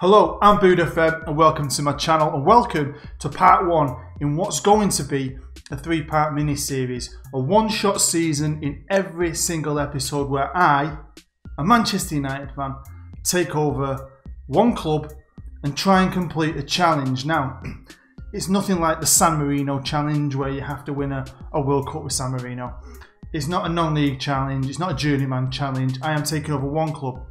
Hello, I'm FM and welcome to my channel and welcome to part 1 in what's going to be a 3-part mini-series, a one-shot season in every single episode where I, a Manchester United fan, take over one club and try and complete a challenge. Now, it's nothing like the San Marino challenge where you have to win a World Cup with San Marino. It's not a non-league challenge, it's not a journeyman challenge. I am taking over one club.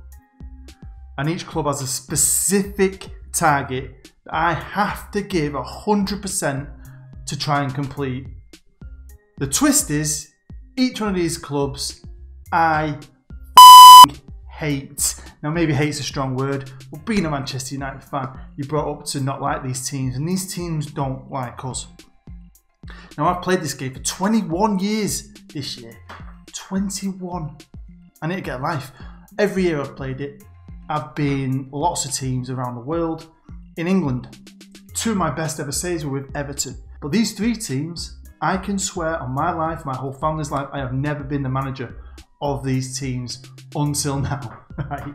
And each club has a specific target that I have to give 100% to try and complete. The twist is, each one of these clubs I hate. Now maybe hate's a strong word, but being a Manchester United fan, you're brought up to not like these teams, and these teams don't like us. Now I've played this game for 21 years this year. 21. I need to get a life. Every year I've played it. I've been lots of teams around the world. In England, 2 of my best ever saves were with Everton. But these 3 teams, I can swear on my life, my whole family's life, I have never been the manager of these teams until now, right?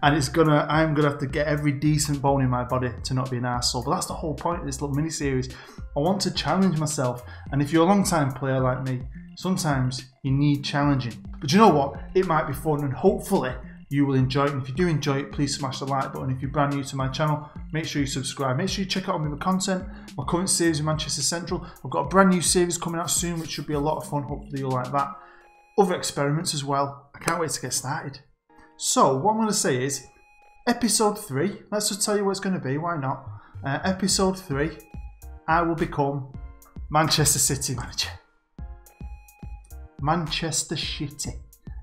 And I'm gonna have to get every decent bone in my body to not be an arsehole. But that's the whole point of this little mini-series. I want to challenge myself. And if you're a long-time player like me, sometimes you need challenging. But you know what? It might be fun, and hopefully you will enjoy it. And if you do enjoy it, please smash the like button. If you're brand new to my channel, make sure you subscribe. Make sure you check out my other content, my current series in Manchester Central. I've got a brand new series coming out soon, which should be a lot of fun. Hopefully you'll like that. Other experiments as well. I can't wait to get started. So what I'm going to say is, episode 3, let's just tell you what it's going to be, why not? Episode 3, I will become Manchester City manager. Manchester City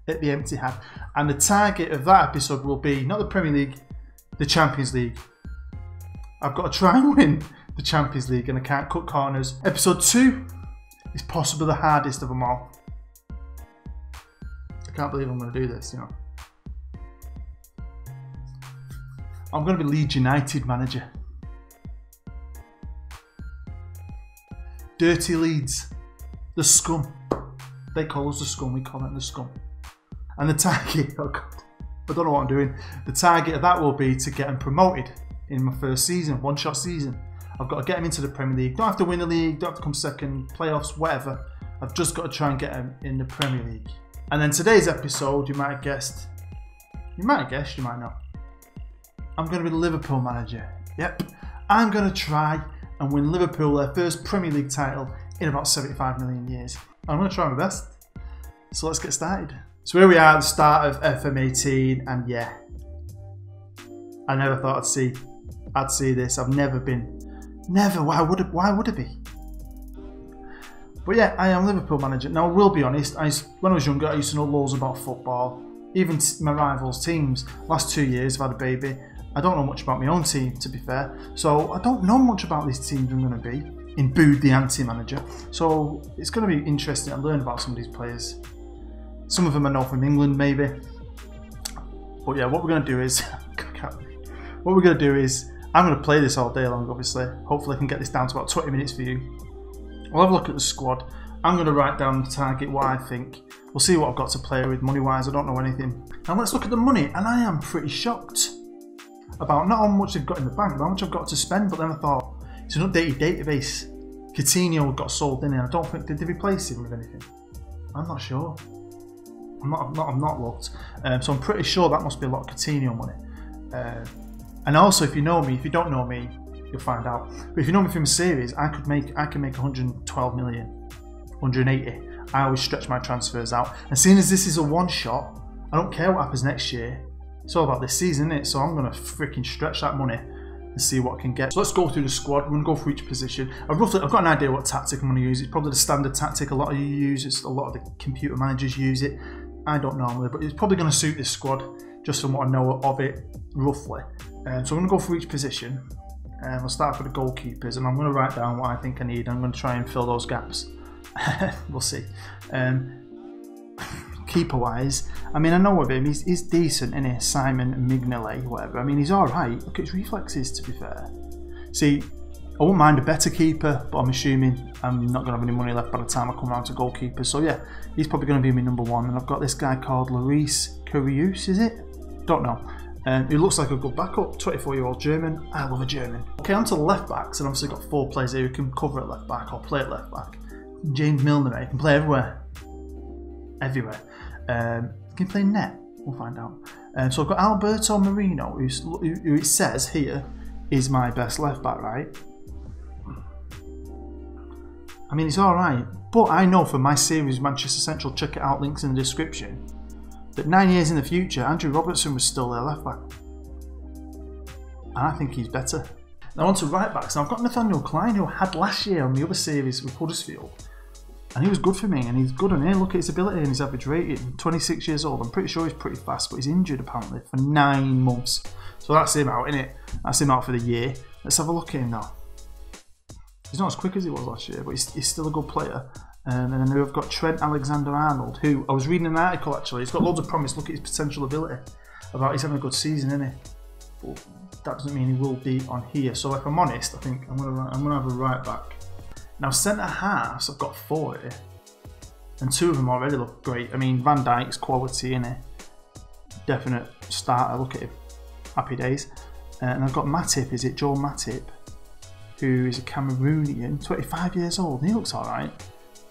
at the empty hat. And the target of that episode will be not the Premier League, the Champions League. I've got to try and win the Champions League and I can't cut corners. Episode 2 is possibly the hardest of them all. I can't believe I'm going to do this, you know. I'm going to be Leeds United manager. Dirty Leeds. The scum. They call us the scum, we call it the scum. And the target, oh God, I don't know what I'm doing. The target of that will be to get them promoted in my first season, one-shot season. I've got to get them into the Premier League. Don't have to win the league, don't have to come second, playoffs, whatever. I've just got to try and get them in the Premier League. And then today's episode, you might have guessed, you might not. I'm going to be the Liverpool manager. Yep, I'm going to try and win Liverpool their first Premier League title in about 75 million years. I'm going to try my best. So let's get started. So here we are at the start of FM18, and yeah, I never thought I'd see this. I've never been, why would it be? But yeah, I am Liverpool manager. Now I will be honest, when I was younger I used to know loads about football, even my rivals' teams. Last 2 years I've had a baby. I don't know much about my own team, to be fair. So I don't know much about these teams I'm going to be in Bood the anti-manager. So it's going to be interesting to learn about some of these players. Some of them I know from England, maybe. But yeah, what we're going to do is, I'm going to play this all day long, obviously. Hopefully I can get this down to about 20 minutes for you. We'll have a look at the squad. I'm going to write down the target, what I think. We'll see what I've got to play with money-wise. I don't know anything. Now let's look at the money. And I am pretty shocked about not how much they've got in the bank, but how much I've got to spend. But then I thought, it's an updated database. Coutinho got sold, didn't he? I don't think, did they replace him with anything? I'm not sure. I've not looked. So I'm pretty sure that must be a lot of Coutinho money. And also, if you know me, if you don't know me, you'll find out. But if you know me from a series, I can make 112 million, 180. I always stretch my transfers out. And seeing as this is a one-shot, I don't care what happens next year. It's all about this season, isn't it? So I'm going to freaking stretch that money and see what I can get. So let's go through the squad. We're going to go for each position. I've got an idea what tactic I'm going to use. It's probably the standard tactic a lot of you use. It's a lot of the computer managers use it. I don't normally, but it's probably going to suit this squad just from what I know of it roughly. So I'm going to go for each position. We'll start with the goalkeepers, and I'm going to write down what I think I need. I'm going to try and fill those gaps. We'll see. Keeper wise, I mean, I know of him, he's decent, isn't he? Simon Mignolet, whatever. I mean, he's alright. Look at his reflexes, to be fair. See, I wouldn't mind a better keeper, but I'm assuming I'm not going to have any money left by the time I come around to goalkeepers. So yeah, he's probably going to be my number one. And I've got this guy called Lloris Karius, is it? Don't know. He looks like a good backup, 24-year-old German. I love a German. Okay, on to the left backs, and obviously got 4 players here who can cover at left back or play at left back. James Milner, he can play everywhere. Everywhere. Can he play net? We'll find out. So I've got Alberto Moreno, who it says here is my best left back, right? I mean, he's alright, but I know from my series Manchester Central, check it out, links in the description, that 9 years in the future, Andrew Robertson was still their left back. And I think he's better. Now on to right backs. Now I've got Nathaniel Klein, who I had last year on the other series with Huddersfield. And he was good for me, and he's good on here. Look at his ability and his average rating. 26 years old. I'm pretty sure he's pretty fast, but he's injured apparently for 9 months. So that's him out, innit? That's him out for the year. Let's have a look at him now. He's not as quick as he was last year, but he's still a good player. And then we've got Trent Alexander-Arnold, who I was reading an article actually. He's got loads of promise. Look at his potential ability. About he's having a good season, isn't he? But that doesn't mean he will be on here. So if I'm honest, I think I'm gonna have a right back. Now centre halves, I've got 4 here, and 2 of them already look great. I mean, Van Dijk's quality, innit? Definite starter. Look at him. Happy days. And I've got Matip. Is it Joel Matip? Who is a Cameroonian, 25 years old, and he looks alright.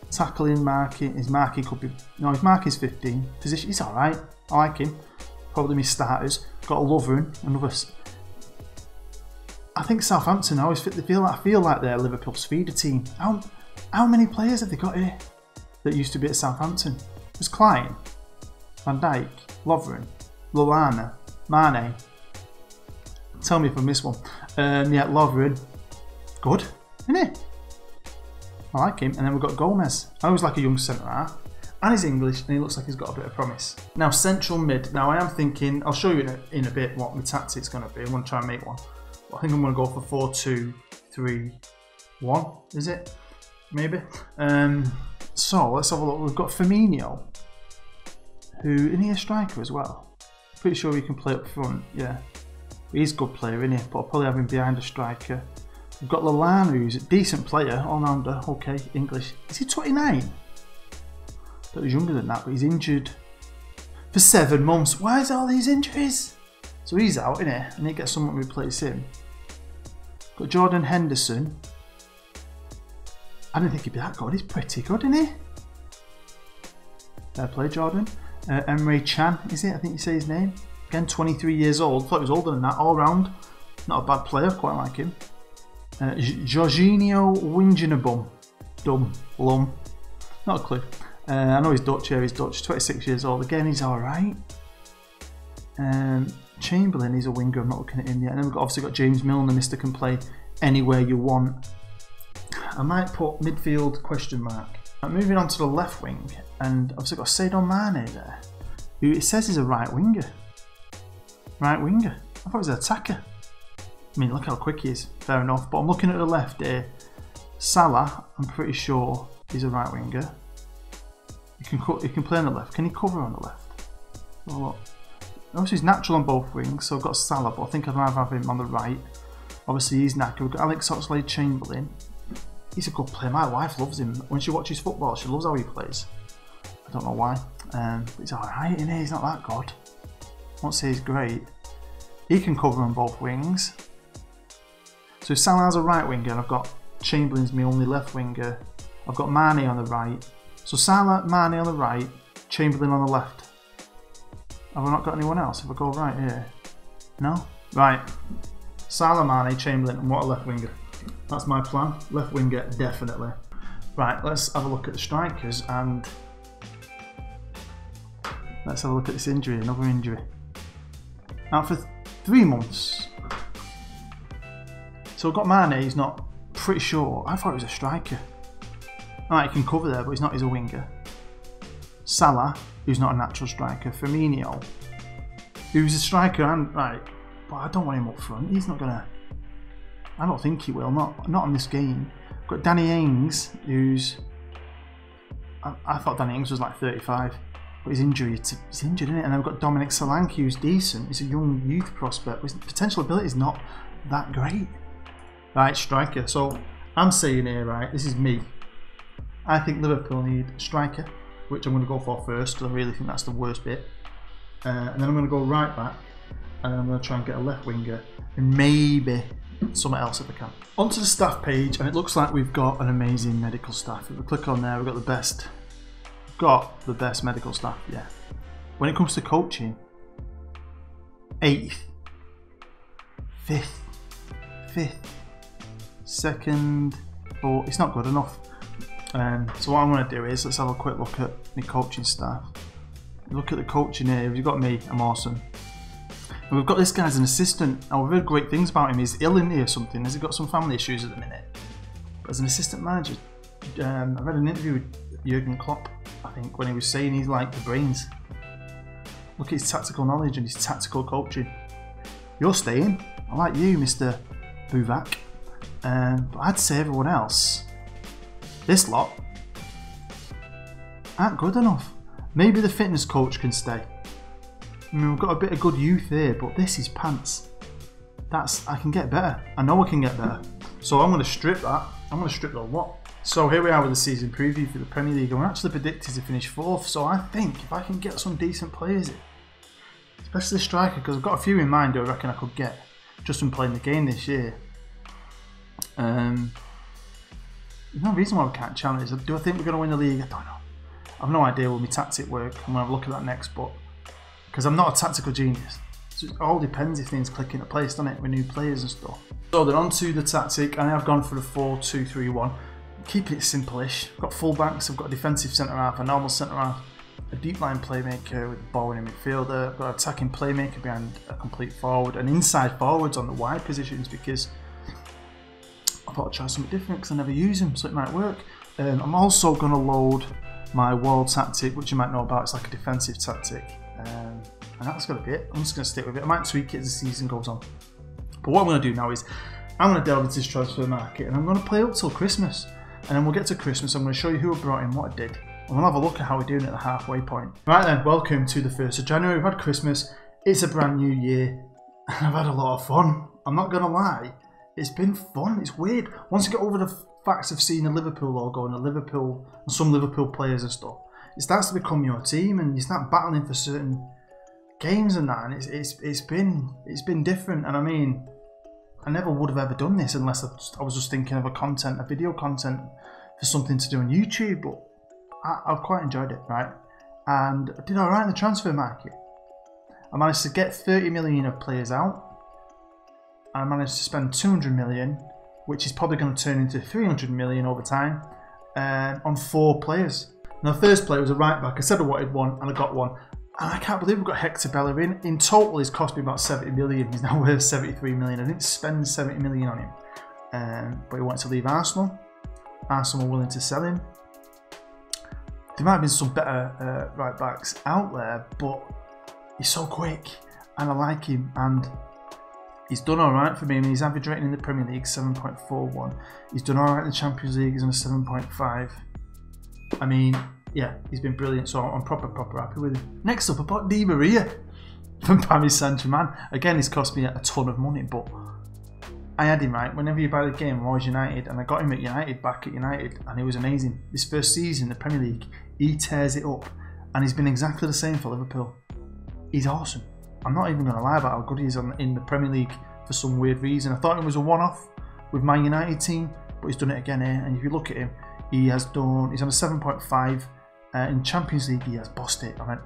Tackling, marking, his marking could be, no, his marking is 15. Position, he's alright, I like him. Probably my starters. Got a Lovren, another. I think Southampton always I feel like they're Liverpool's feeder team. How many players have they got here that used to be at Southampton? There's Klein, Van Dijk, Lovren, Lallana, Mane. Tell me if I missed one. Yeah, Lovren. Good, isn't it? I like him. And then we've got Gomez. I always like a young centre half. And he's English, and he looks like he's got a bit of promise. Now, central mid. Now, I am thinking, I'll show you in a bit what my tactic's going to be. I'm going to try and make one. But I think I'm going to go for 4-2-3-1. Is it? Maybe. So, let's have a look. We've got Firmino, who, isn't he a striker as well? Pretty sure he can play up front, yeah. He's a good player, isn't he? But I'll probably have him behind a striker. We've got Lallana, who's a decent player, all-rounder, okay, English. Is he 29? That was younger than that, but he's injured for 7 months. Why is all these injuries? So he's out, innit? I need to get someone to replace him. Got Jordan Henderson. I didn't think he'd be that good. He's pretty good, isn't he? Fair play, Jordan. Emre Can, is it? I think you say his name. Again, 23 years old. Thought he was older than that, all round. Not a bad player, quite like him. Jorginho Wijnaldum. Lum. Not a clue. I know he's Dutch, yeah, he's Dutch. 26 years old. Again, he's alright. Chamberlain, he's a winger. I'm not looking at him yet. And then we've obviously got James Milner, Mr. Can play anywhere you want. I might put midfield question mark. Moving on to the left wing, and obviously got Sadio Mane there, who it says is a right winger. Right winger. I thought he was an attacker. I mean, look how quick he is. Fair enough. But I'm looking at the left here. Salah, I'm pretty sure he's a right winger. He can play on the left. Can he cover on the left? Oh, look. Obviously, he's natural on both wings, so I've got Salah, but I think I'd rather have him on the right. Obviously, he's knackered. We've got Alex Oxlade-Chamberlain. He's a good player. My wife loves him. When she watches football, she loves how he plays. I don't know why. But he's alright, isn't he? He's not that good. I won't say he's great. He can cover on both wings. So Salah's a right winger, and I've got Chamberlain's my only left winger. I've got Mane on the right. So Salah, Mane on the right, Chamberlain on the left. Have I not got anyone else? If I go right here. No? Right. Salah, Mane, Chamberlain, and what a left winger. That's my plan. Left winger, definitely. Right, let's have a look at the strikers, and let's have a look at this injury, another injury. Out for 3 months. So I've got Mane, he's not pretty sure. I thought he was a striker. Alright, he can cover there, but he's not, he's a winger. Salah, who's not a natural striker. Firmino, who's a striker, and right, but I don't want him up front. He's not gonna. I don't think he will. Not on this game. I've got Danny Ings, who's. I thought Danny Ings was like 35, but he's injured, isn't it? And then we've got Dominic Solanke, who's decent. He's a young youth prospect. His potential ability is not that great. Right, striker. So I'm saying here, right, this is me. I think Liverpool need a striker, which I'm going to go for first, because I really think that's the worst bit. And then I'm going to go right back. and I'm going to try and get a left winger and maybe something else if I can. Onto the staff page, and it looks like we've got an amazing medical staff. If we click on there, we've got the best. We've got the best medical staff, yeah. When it comes to coaching, 8th, 5th, 2nd, 4th. It's not good enough. So what I'm going to do is let's have a quick look at my coaching staff. Look at the coaching here. You've got me, I'm awesome. And we've got this guy as an assistant. Now we've heard great things about him. He's ill in here or something. Has he got some family issues at the minute? But as an assistant manager, I read an interview with Jurgen Klopp, I think, when he was saying he's like the brains. Look at his tactical knowledge and his tactical coaching. You're staying. I like you, Mr. Buvac. But I'd say everyone else, this lot, aren't good enough. Maybe the fitness coach can stay. I mean, we've got a bit of good youth here, but this is pants. I can get better. I know I can get better. So I'm going to strip that. I'm going to strip the lot. So here we are with the season preview for the Premier League, and we're actually predicted to finish 4th. So I think if I can get some decent players in, especially the striker, because I've got a few in mind who I reckon I could get just from playing the game this year. There's no reason why we can't challenge. Do I think we're going to win the league? I don't know. I've no idea will my tactic work. I'm going to have a look at that next, but because I'm not a tactical genius. So it all depends if things click into place, doesn't it, with new players and stuff. So then on to the tactic. I have gone for the 4-2-3-1. Keeping it simple-ish. I've got full backs, I've got a defensive centre-half, a normal centre-half, a deep line playmaker with the ball in midfielder. I've got an attacking playmaker behind a complete forward, and inside forwards on the wide positions because I thought I'd try something different because I never use them, so it might work. I'm also going to load my wall tactic, which you might know about. It's like a defensive tactic. And that's going to be it. I'm just going to stick with it. I might tweak it as the season goes on. But what I'm going to do now is I'm going to delve into this transfer market and I'm going to play up till Christmas. And then we'll get to Christmas. I'm going to show you who I brought in, what I did. And we'll have a look at how we're doing at the halfway point. Right then, welcome to the 1st of January. We've had Christmas. It's a brand new year. And I've had a lot of fun. I'm not going to lie. It's been fun. It's weird. Once you get over the facts of seeing the Liverpool logo and the Liverpool and some Liverpool players and stuff, it starts to become your team, and you start battling for certain games and that. And it's been different. And I mean, I never would have ever done this unless I was just thinking of a video content for something to do on YouTube. But I've quite enjoyed it, right? And I did all right in the transfer market. I managed to get 30 million of players out. I managed to spend 200 million, which is probably going to turn into 300 million over time, on 4 players. Now, the first player was a right back. I said I wanted one, and I got one. And I can't believe we've got Hector Bellerin. In total, he's cost me about 70 million. He's now worth 73 million. I didn't spend 70 million on him. But he wanted to leave Arsenal. Arsenal were willing to sell him. There might have been some better right backs out there, but he's so quick, and I like him. And he's done all right for me. I mean, his average rating in the Premier League 7.41. He's done all right in the Champions League. He's on a 7.5. I mean, yeah, he's been brilliant. So I'm proper happy with him. Next up, I bought Di Maria from Paris Saint-Germain. Again, he's cost me a ton of money, but I had him right. Whenever you buy the game, I'm always United, and I got him at United, back at United, and he was amazing. This first season in the Premier League, he tears it up, and he's been exactly the same for Liverpool. He's awesome. I'm not even going to lie about how good he is in the Premier League for some weird reason. I thought it was a one-off with my United team, but he's done it again here. And if you look at him, he's on a 7.5. In Champions League, he has bossed it on an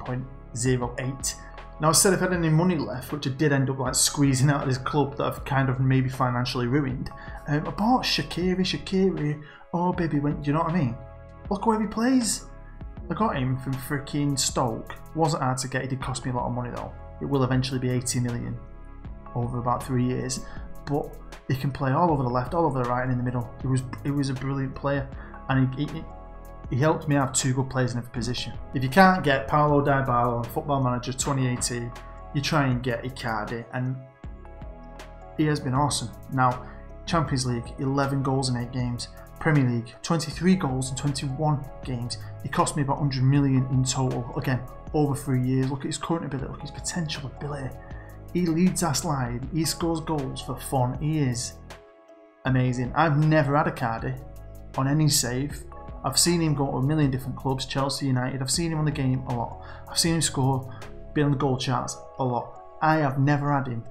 8.08. Now, I said if I had any money left, which I did end up like squeezing out of this club that I've kind of maybe financially ruined, I bought Shaqiri. Oh, baby, do you know what I mean? Look where he plays. I got him from freaking Stoke. Wasn't hard to get. It did cost me a lot of money though. It will eventually be 80 million over about 3 years. But he can play all over the left, all over the right, and in the middle. He was a brilliant player, and he helped me have 2 good players in every position. If you can't get Paulo Dybala on Football Manager 2018, you try and get Icardi, and he has been awesome. Now, Champions League, 11 goals in 8 games. Premier League, 23 goals in 21 games. He cost me about 100 million in total. Again, over 3 years. Look at his current ability, look at his potential ability. He leads our slide, he scores goals for fun. He is amazing. I've never had Icardi on any save. I've seen him go to a million different clubs, Chelsea, United. I've seen him on the game a lot. I've seen him score, be on the goal charts a lot. I have never had him.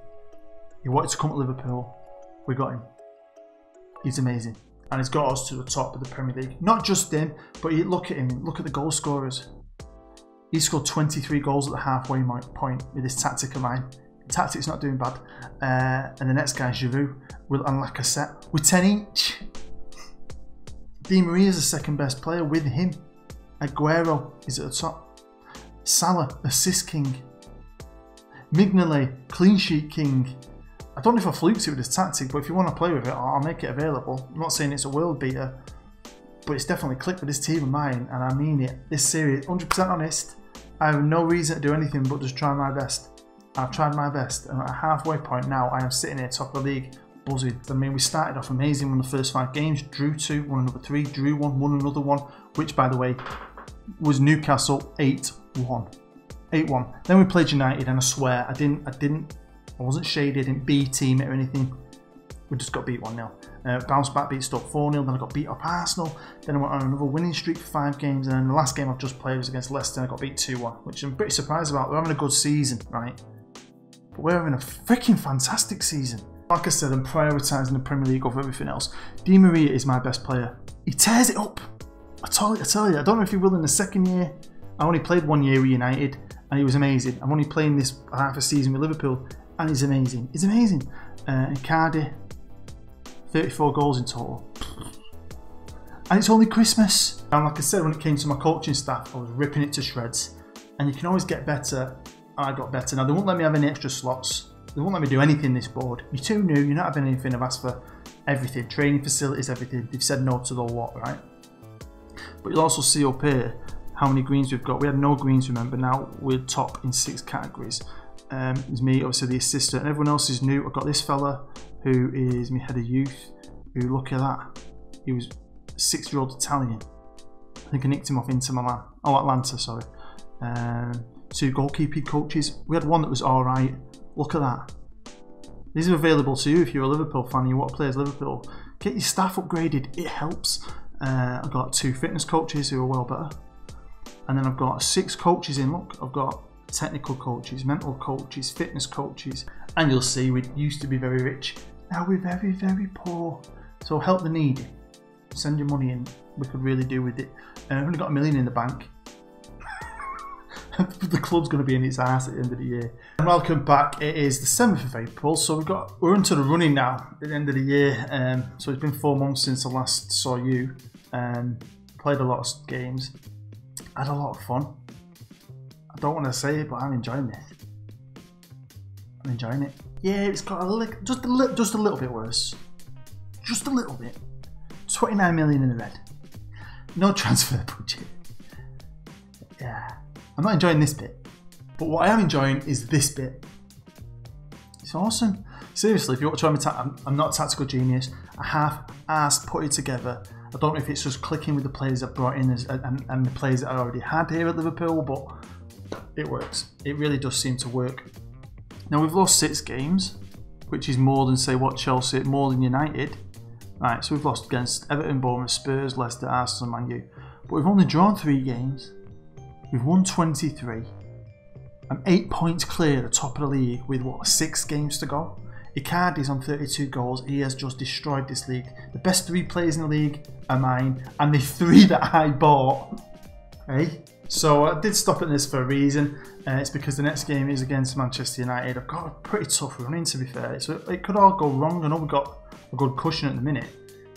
He wanted to come to Liverpool. We got him. He's amazing. And he's got us to the top of the Premier League. Not just him, but you look at him, look at the goal scorers. He scored 23 goals at the halfway point with this tactic of mine. The tactic's not doing bad. And the next guy, Giroud, and Lacazette, with 10 each. Di Maria is the second best player with him. Aguero is at the top. Salah, assist king. Mignolet, clean sheet king. I don't know if I fluked it with this tactic, but if you want to play with it, I'll make it available. I'm not saying it's a world beater, but it's definitely clicked with this team of mine, and I mean it. This series, 100% honest, I have no reason to do anything but just try my best. I've tried my best, and at a halfway point now, I am sitting here top of the league, buzzing. I mean, we started off amazing, won the first 5 games, drew 2, won another 3, drew 1, won another 1, which, by the way, was Newcastle 8-1. 8-1. Then we played United, and I swear, I wasn't shaded, I didn't B-team it or anything. We just got beat 1-0. Bounced back, beat Stoke 4-0, then I got beat up Arsenal, then I went on another winning streak for 5 games, and then the last game I've just played was against Leicester, and I got beat 2-1, which I'm pretty surprised about. We're having a good season, right? But we're having a freaking fantastic season. Like I said, I'm prioritising the Premier League over everything else. Di Maria is my best player. He tears it up. I tell you, I don't know if he will in the second year. I only played 1 year with United, and he was amazing. I'm only playing this half a season with Liverpool, and he's amazing. He's amazing. Icardi, 34 goals in total. And it's only Christmas. And like I said, when it came to my coaching staff, I was ripping it to shreds. And you can always get better. I got better. Now, they won't let me have any extra slots. They won't let me do anything this board. You're too new, you're not having anything. I've asked for everything. Training facilities, everything. They've said no to the lot, right? But you'll also see up here how many greens we've got. We had no greens, remember. Now we're top in 6 categories. It's me, obviously the assistant, and everyone else is new. I've got this fella who is my head of youth, who, look at that, he was a 6-year-old Italian. I think I nicked him off Inter Milan. Oh, Atlanta, sorry. 2 goalkeeping coaches. We had one that was alright. Look at that. These are available to you if you're a Liverpool fan and you want to play as Liverpool. Get your staff upgraded, it helps. I've got 2 fitness coaches who are well better. And then I've got 6 coaches in, look. I've got technical coaches, mental coaches, fitness coaches. And you'll see we used to be very rich. Now we're very, very poor. So help the needy. Send your money in. We could really do with it. I've only got $1 million in the bank. The club's going to be in its ass at the end of the year. And welcome back. It is the 7th of April, so we're into the running now at the end of the year. So it's been 4 months since I last saw you. Played a lot of games. Had a lot of fun. I don't want to say it, but I'm enjoying this. I'm enjoying it. Yeah, it's got just a little bit worse. Just a little bit. 29 million in the red. No transfer budget. Yeah. I'm not enjoying this bit, but what I am enjoying is this bit. It's awesome. Seriously, if you want to try me, I'm not a tactical genius. I half-assed put it together. I don't know if it's just clicking with the players I've brought in and the players that I already had here at Liverpool, but it works. It really does seem to work. Now, we've lost 6 games, which is more than, say, what, Chelsea, more than United. Right, so we've lost against Everton, Bournemouth, Spurs, Leicester, Arsenal, Man U. But we've only drawn 3 games. We've won 23. I'm 8 points clear at the top of the league with, what, 6 games to go? Icardi's on 32 goals. He has just destroyed this league. The best 3 players in the league are mine, and the 3 that I bought. Hey? So I did stop at this for a reason. It's because the next game is against Manchester United. I've got a pretty tough run-in, to be fair. So it could all go wrong. I know we've got a good cushion at the minute.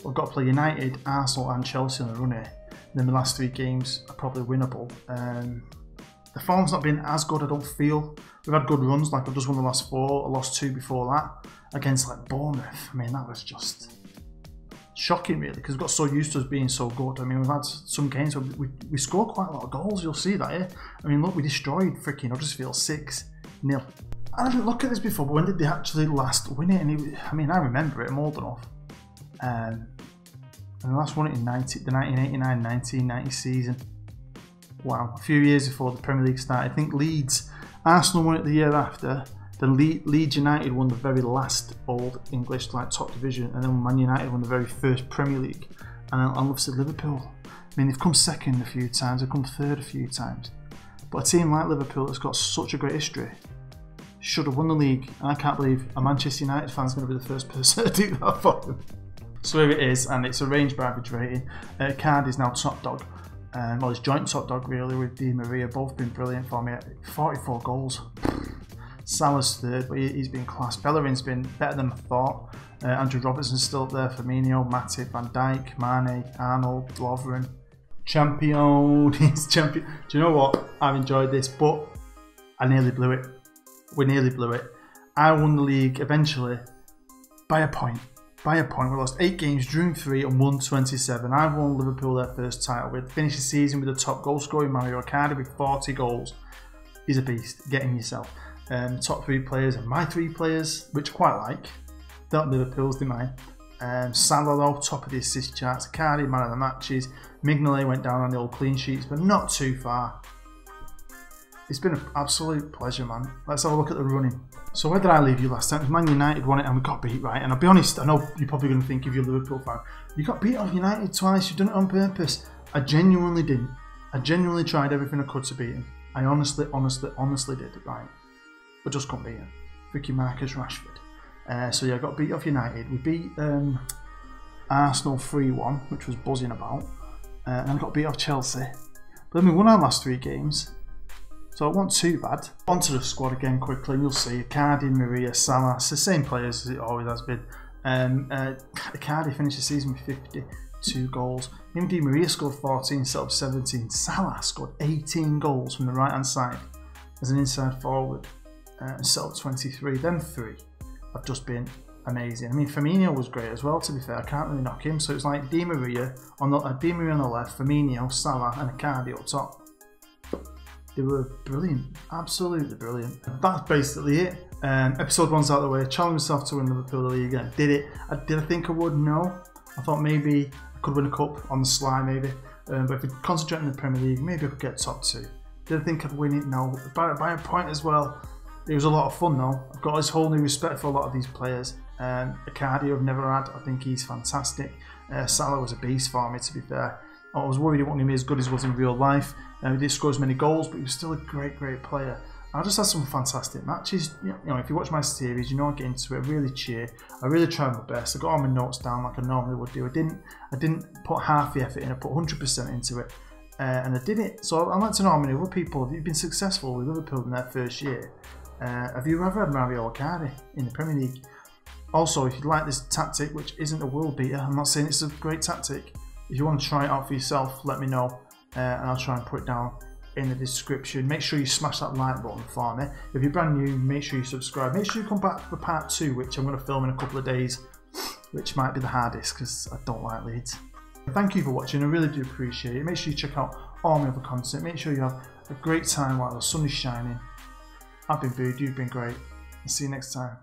We've got to play United, Arsenal and Chelsea on the run here. And then the last 3 games are probably winnable. The form's not been as good, I don't feel. We've had good runs, like I've just won the last 4. I lost 2 before that against like Bournemouth. I mean, that was just shocking, really, because we've got so used to us being so good. I mean, we've had some games where we scored quite a lot of goals. You'll see that here. I mean, look, we destroyed freaking Huddersfield 6-0. I didn't look at this before, but when did they actually last win it? And I mean, I remember it, I'm old enough. And they last won it in the 1989-1990 season. Wow, a few years before the Premier League started. I think Arsenal won it the year after. Then Leeds United won the very last old English top division, and then Man United won the very first Premier League. And then obviously Liverpool. I mean, they've come second a few times, they've come third a few times. But a team like Liverpool that's got such a great history should have won the league. I can't believe a Manchester United fan's going to be the first person to do that for them. So here it is, and it's arranged by average rating. Cardi's now top dog. Well, he's joint top dog really with Di Maria. Both been brilliant for me. 44 goals. Salah's third, but he's been class. Bellerin's been better than I thought. Andrew Robertson's still up there. Firmino, Matip, Van Dijk, Mane, Arnold, Lovren. Champion. He's champion. Do you know what? I've enjoyed this, but I nearly blew it. We nearly blew it. I won the league eventually by a point. By a point. We lost 8 games, drew 3 and won 27. I won Liverpool their first title. We finished the season with the top goal scorer Mario Icardi with 40 goals. He's a beast. Get him yourself. Top 3 players and my 3 players, which I quite like. Not Liverpool's, they're mine. Salah though, top of the assist charts. Icardi, man of the matches. Mignolet went down on the old clean sheets, but not too far. It's been an absolute pleasure, man. Let's have a look at the running. So where did I leave you last time? Man United won it and we got beat, right? And I'll be honest, I know you're probably going to think if you're a Liverpool fan, you got beat off United twice, you've done it on purpose. I genuinely didn't. I genuinely tried everything I could to beat him. I honestly did it, right? But just couldn't beat him. Freaking Marcus Rashford. So yeah, I got beat off United. We beat Arsenal 3-1, which was buzzing about. And I got beat off Chelsea. But then we won our last 3 games. So it wasn't too bad. Onto the squad again quickly, and you'll see Icardi, Maria, Salah. It's the same players as it always has been. Icardi finished the season with 52 goals. Him, Di Maria scored 14, set up 17. Salah scored 18 goals from the right hand side as an inside forward, set up 23. Them 3 have just been amazing. I mean, Firmino was great as well, to be fair. I can't really knock him. So it's like Di Maria on the left, Firmino, Salah and Icardi up top. They were brilliant, absolutely brilliant. That's basically it. Episode 1's out of the way. Challenged myself to win Liverpool the league, and I did it. Did I think I would? No. I thought maybe I could win a cup on the sly, maybe. But if we concentrate on the Premier League, maybe I could get top 2. Did I think I'd win it? No. By a point as well. It was a lot of fun though. I've got this whole new respect for a lot of these players. Icardi I've never had. I think he's fantastic. Salah was a beast for me, to be fair. I was worried he wasn't going to be as good as he was in real life. He didn't score as many goals, but he was still a great player. I just had some fantastic matches. You know, if you watch my series, you know I get into it. I really cheer. I really tried my best. I got all my notes down like I normally would do. I didn't put half the effort in. I put 100% into it, and I did it. So I'd like to know how many other people have you been successful with Liverpool in their first year. Have you ever had Mario Icardi in the Premier League? Also, if you like this tactic, which isn't a world beater, I'm not saying it's a great tactic. If you want to try it out for yourself, let me know, and I'll try and put it down in the description. Make sure you smash that like button for me. If you're brand new, make sure you subscribe. Make sure you come back for part 2, which I'm going to film in a couple of days, which might be the hardest because I don't like Leeds. Thank you for watching. I really do appreciate it. Make sure you check out all my other content. Make sure you have a great time while the sun is shining. I've been Booed, you've been great. I'll see you next time.